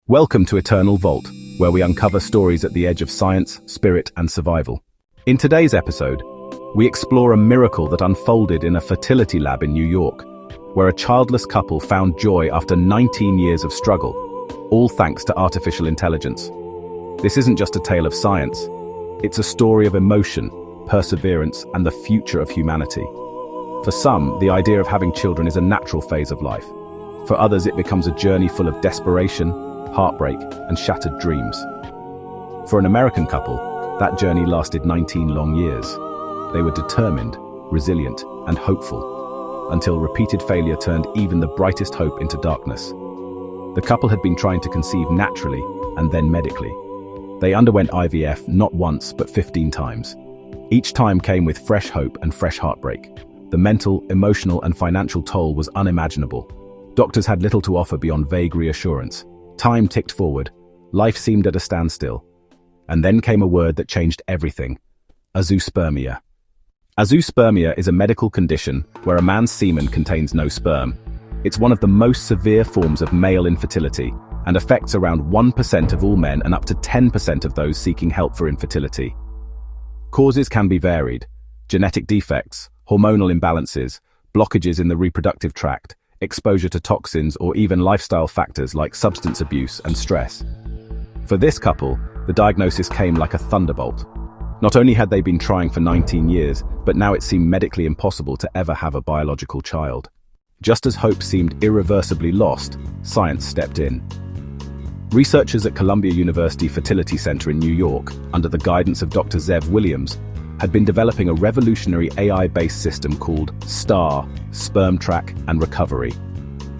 Welcome to Eternal Vault, where we uncover stories at the edge of science, spirit, and survival. In today's episode, we explore a miracle that unfolded in a fertility lab in New York, where a childless couple found joy after 19 years of struggle, all thanks to artificial intelligence. This isn't just a tale of science, it's a story of emotion, perseverance, and the future of humanity. For some, the idea of having children is a natural phase of life. For others, it becomes a journey full of desperation, heartbreak, and shattered dreams. For an American couple, that journey lasted 19 long years. They were determined, resilient, and hopeful, until repeated failure turned even the brightest hope into darkness. The couple had been trying to conceive naturally and then medically. They underwent IVF not once but 15 times. Each time came with fresh hope and fresh heartbreak. The mental, emotional, and financial toll was unimaginable. Doctors had little to offer beyond vague reassurance. Time ticked forward. Life seemed at a standstill. And then came a word that changed everything: azoospermia. Azoospermia is a medical condition where a man's semen contains no sperm. It's one of the most severe forms of male infertility and affects around 1% of all men and up to 10% of those seeking help for infertility. Causes can be varied: genetic defects, hormonal imbalances, blockages in the reproductive tract, exposure to toxins, or even lifestyle factors like substance abuse and stress. For this couple, the diagnosis came like a thunderbolt. Not only had they been trying for 19 years, but now it seemed medically impossible to ever have a biological child. Just as hope seemed irreversibly lost, science stepped in. Researchers at Columbia University Fertility Center in New York, under the guidance of Dr. Zev Williams, had been developing a revolutionary AI-based system called STAR, Sperm Track and Recovery.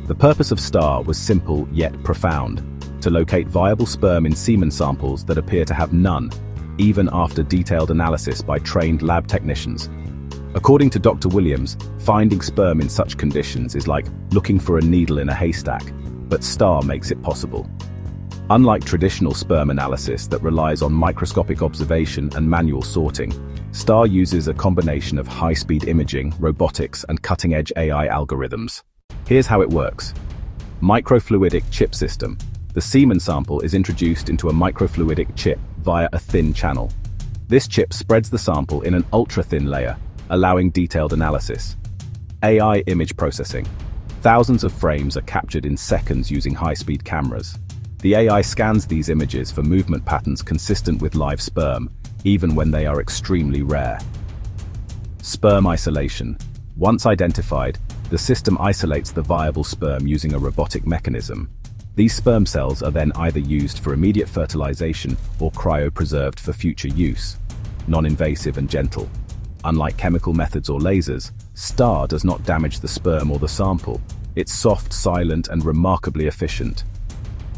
The purpose of STAR was simple yet profound: to locate viable sperm in semen samples that appear to have none, even after detailed analysis by trained lab technicians. According to Dr. Williams, finding sperm in such conditions is like looking for a needle in a haystack, but STAR makes it possible. Unlike traditional sperm analysis that relies on microscopic observation and manual sorting, STAR uses a combination of high-speed imaging, robotics, and cutting-edge AI algorithms. Here's how it works. Microfluidic chip system. The semen sample is introduced into a microfluidic chip via a thin channel. This chip spreads the sample in an ultra-thin layer, allowing detailed analysis. AI image processing. Thousands of frames are captured in seconds using high-speed cameras. The AI scans these images for movement patterns consistent with live sperm, even when they are extremely rare. Sperm isolation. Once identified, the system isolates the viable sperm using a robotic mechanism. These sperm cells are then either used for immediate fertilization or cryopreserved for future use. Non-invasive and gentle. Unlike chemical methods or lasers, STAR does not damage the sperm or the sample. It's soft, silent, and remarkably efficient.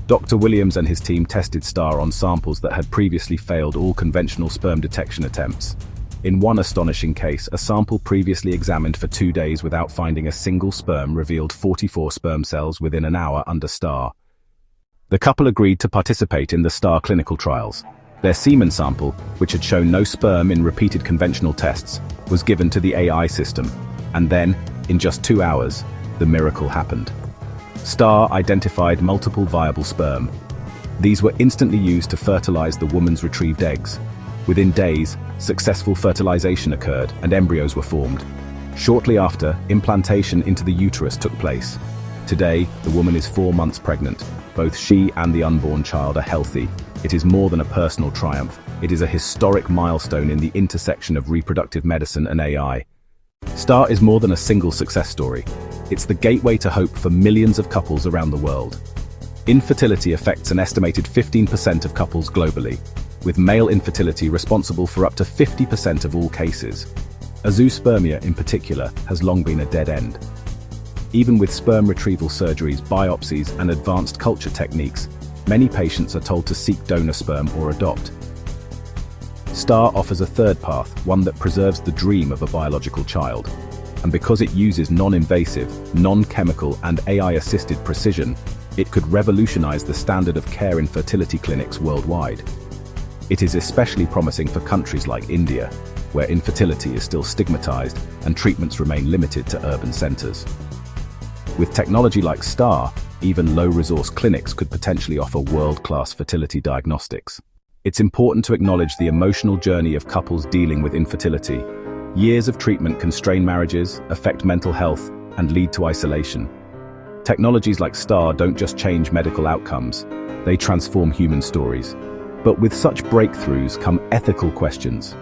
Dr. Williams and his team tested STAR on samples that had previously failed all conventional sperm detection attempts. In one astonishing case, a sample previously examined for 2 days without finding a single sperm revealed 44 sperm cells within an hour under STAR. The couple agreed to participate in the STAR clinical trials. Their semen sample, which had shown no sperm in repeated conventional tests, was given to the AI system. And then, in just 2 hours, the miracle happened. STAR identified multiple viable sperm. These were instantly used to fertilize the woman's retrieved eggs. Within days, successful fertilization occurred and embryos were formed. Shortly after, implantation into the uterus took place. Today, the woman is 4 months pregnant. Both she and the unborn child are healthy. It is more than a personal triumph. It is a historic milestone in the intersection of reproductive medicine and AI. STAR is more than a single success story. It's the gateway to hope for millions of couples around the world. Infertility affects an estimated 15% of couples globally, with male infertility responsible for up to 50% of all cases. Azoospermia, in particular, has long been a dead end. Even with sperm retrieval surgeries, biopsies, and advanced culture techniques, many patients are told to seek donor sperm or adopt. STAR offers a third path, one that preserves the dream of a biological child. And because it uses non-invasive, non-chemical, and AI-assisted precision, it could revolutionize the standard of care in fertility clinics worldwide. It is especially promising for countries like India, where infertility is still stigmatized and treatments remain limited to urban centers. With technology like STAR, even low-resource clinics could potentially offer world-class fertility diagnostics. It's important to acknowledge the emotional journey of couples dealing with infertility. Years of treatment can strain marriages, affect mental health, and lead to isolation. Technologies like STAR don't just change medical outcomes, they transform human stories. But with such breakthroughs come ethical questions.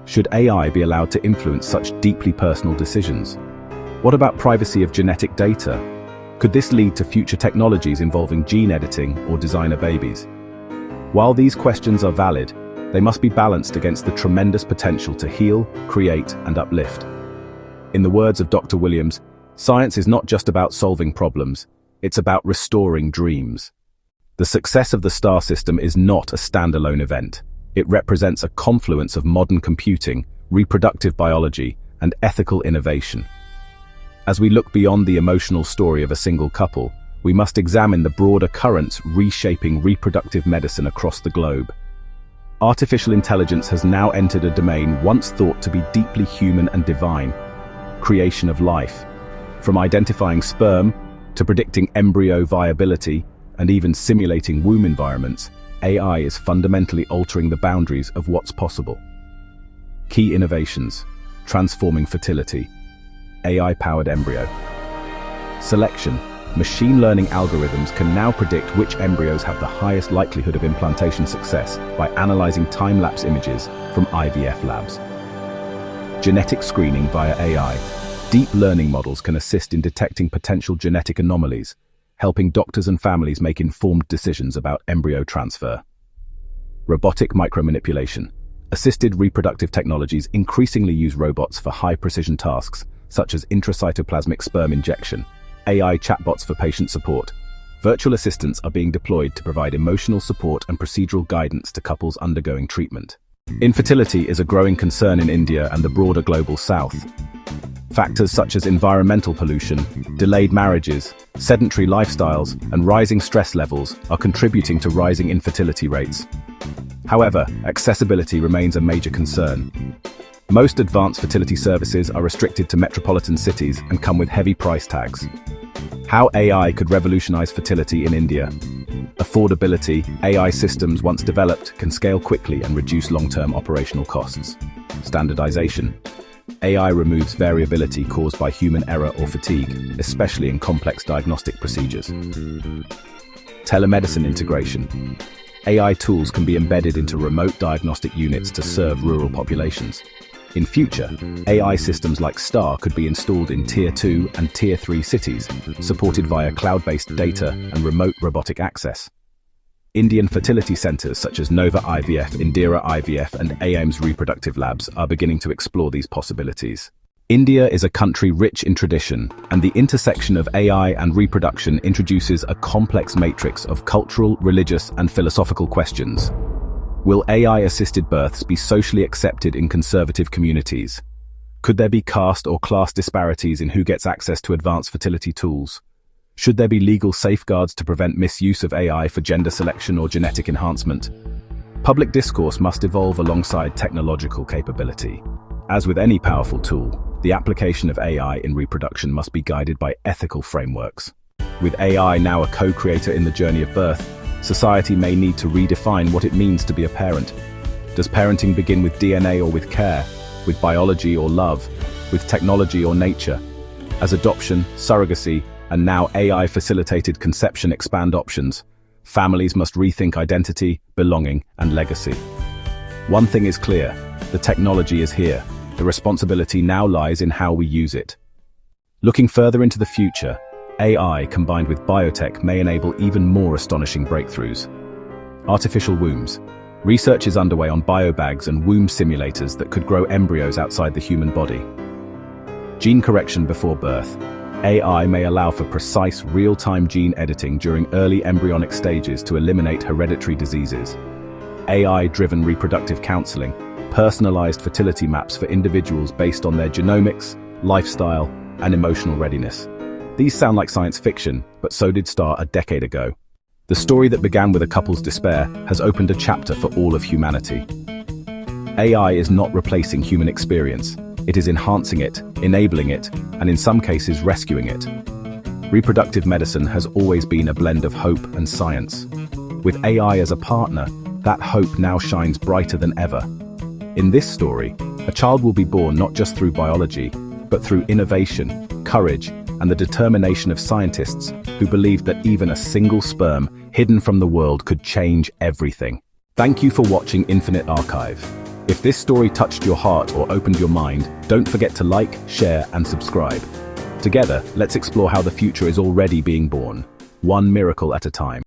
Should AI be allowed to influence such deeply personal decisions? What about privacy of genetic data? Could this lead to future technologies involving gene editing or designer babies? While these questions are valid, they must be balanced against the tremendous potential to heal, create, and uplift. In the words of Dr. Williams, science is not just about solving problems, it's about restoring dreams. The success of the STAR system is not a standalone event. It represents a confluence of modern computing, reproductive biology, and ethical innovation. As we look beyond the emotional story of a single couple, we must examine the broader currents reshaping reproductive medicine across the globe. Artificial intelligence has now entered a domain once thought to be deeply human and divine: creation of life. From identifying sperm, to predicting embryo viability, and even simulating womb environments, AI is fundamentally altering the boundaries of what's possible. Key innovations: transforming fertility, AI-powered embryo selection. Machine learning algorithms can now predict which embryos have the highest likelihood of implantation success by analyzing time-lapse images from IVF labs. Genetic screening via AI. Deep learning models can assist in detecting potential genetic anomalies, helping doctors and families make informed decisions about embryo transfer. Robotic micromanipulation. Assisted reproductive technologies increasingly use robots for high-precision tasks, such as intracytoplasmic sperm injection. AI chatbots for patient support. Virtual assistants are being deployed to provide emotional support and procedural guidance to couples undergoing treatment. Infertility is a growing concern in India and the broader global south. Factors such as environmental pollution, delayed marriages, sedentary lifestyles, and rising stress levels are contributing to rising infertility rates. However, accessibility remains a major concern. Most advanced fertility services are restricted to metropolitan cities and come with heavy price tags. How AI could revolutionize fertility in India? Affordability. AI systems, once developed, can scale quickly and reduce long-term operational costs. Standardization. AI removes variability caused by human error or fatigue, especially in complex diagnostic procedures. Telemedicine integration. AI tools can be embedded into remote diagnostic units to serve rural populations. In future, AI systems like STAR could be installed in Tier 2 and Tier 3 cities, supported via cloud-based data and remote robotic access. Indian fertility centers such as Nova IVF, Indira IVF, and AIMS Reproductive Labs are beginning to explore these possibilities. India is a country rich in tradition, and the intersection of AI and reproduction introduces a complex matrix of cultural, religious, and philosophical questions. Will AI-assisted births be socially accepted in conservative communities? Could there be caste or class disparities in who gets access to advanced fertility tools? Should there be legal safeguards to prevent misuse of AI for gender selection or genetic enhancement? Public discourse must evolve alongside technological capability. As with any powerful tool, the application of AI in reproduction must be guided by ethical frameworks. With AI now a co-creator in the journey of birth, society may need to redefine what it means to be a parent. Does parenting begin with DNA or with care, with biology or love, with technology or nature? As adoption, surrogacy, and now AI-facilitated conception expand options, families must rethink identity, belonging, and legacy. One thing is clear: the technology is here. The responsibility now lies in how we use it. Looking further into the future, AI combined with biotech may enable even more astonishing breakthroughs. Artificial wombs. Research is underway on biobags and womb simulators that could grow embryos outside the human body. Gene correction before birth. AI may allow for precise, real-time gene editing during early embryonic stages to eliminate hereditary diseases. AI-driven reproductive counseling. Personalized fertility maps for individuals based on their genomics, lifestyle, and emotional readiness. These sound like science fiction, but so did STAR a decade ago. The story that began with a couple's despair has opened a chapter for all of humanity. AI is not replacing human experience. It is enhancing it, enabling it, and in some cases rescuing it. Reproductive medicine has always been a blend of hope and science. With AI as a partner, that hope now shines brighter than ever. In this story, a child will be born not just through biology, but through innovation, courage, and the determination of scientists who believed that even a single sperm hidden from the world could change everything. Thank you for watching Infinite Archive. If this story touched your heart or opened your mind, don't forget to like, share, and subscribe. Together, let's explore how the future is already being born, one miracle at a time.